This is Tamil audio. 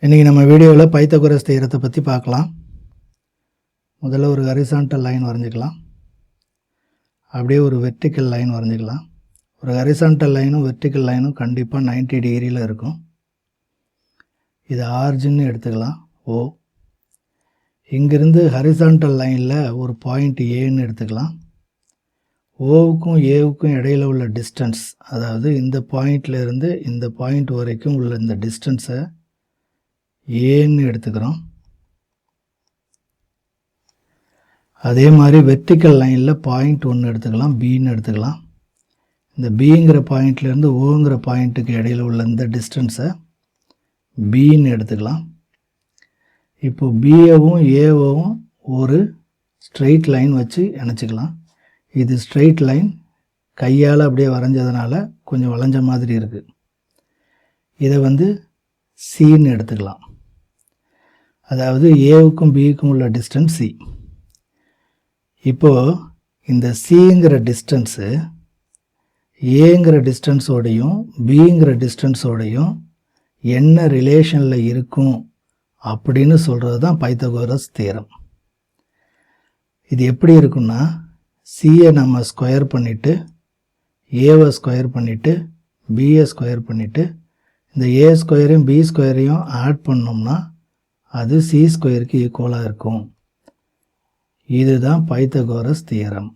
இன்றைக்கி நம்ம வீடியோவில் பைத்தகோரஸ் தியரத்தை பற்றி பார்க்கலாம். முதல்ல ஒரு ஹரிசாண்டல் லைன் வரைஞ்சிக்கலாம். அப்படியே ஒரு வெர்டிக்கல் லைன் வரைஞ்சிக்கலாம். ஒரு ஹரிசாண்டல் லைனும் வெர்டிக்கல் லைனும் கண்டிப்பாக 90 டிகிரியில் இருக்கும். இது ஆர்ஜின்னு எடுத்துக்கலாம். ஓ, இங்கிருந்து ஹரிசாண்டல் லைனில் ஒரு பாயிண்ட் ஏன்னு எடுத்துக்கலாம். ஓவுக்கும் ஏவுக்கும் இடையில் உள்ள டிஸ்டன்ஸ், அதாவது இந்த பாயிண்ட்லேருந்து இந்த பாயிண்ட் வரைக்கும் உள்ள இந்த டிஸ்டன்ஸை ஏன்னு எடுத்துக்கிறோம். அதே மாதிரி வெர்டிக்கல் லைனில் பாயிண்ட் ஒன்று எடுத்துக்கலாம், பின்னு எடுத்துக்கலாம். இந்த பிங்கிற பாயிண்ட்லேருந்து ஓங்கிற பாயிண்ட்டுக்கு இடையில் உள்ள இந்த டிஸ்டன்ஸை பின்னு எடுத்துக்கலாம். இப்போது பிஏவும் ஏவும் ஒரு ஸ்ட்ரெயிட் லைன் வச்சு இணைச்சிக்கலாம். இது ஸ்ட்ரெயிட் லைன், கையால் அப்படியே வரைஞ்சதுனால கொஞ்சம் வளைஞ்ச மாதிரி இருக்குது. இதை சின்னு எடுத்துக்கலாம். அதாவது ஏவுக்கும் பிக்கும் உள்ள டிஸ்டன்ஸ் சி. இப்போது இந்த சிங்கிற டிஸ்டன்ஸு ஏங்கிற டிஸ்டன்ஸோடையும் பிங்கிற டிஸ்டன்ஸோடையும் என்ன ரிலேஷனில் இருக்கும் அப்படின்னு சொல்கிறது தான் பைத்தகோரஸ் தியரம். இது எப்படி இருக்குன்னா, சியை நம்ம ஸ்கொயர் பண்ணிவிட்டு ஏவை ஸ்கொயர் பண்ணிவிட்டு பியை ஸ்கொயர் பண்ணிவிட்டு இந்த ஏ ஸ்கொயரையும் பி ஸ்கொயரையும் ஆட் பண்ணோம்னா அது சி ஸ்கொயருக்கு ஈக்குவலாக இருக்கும். இதுதான் பைத்தகோரஸ் தியரம்.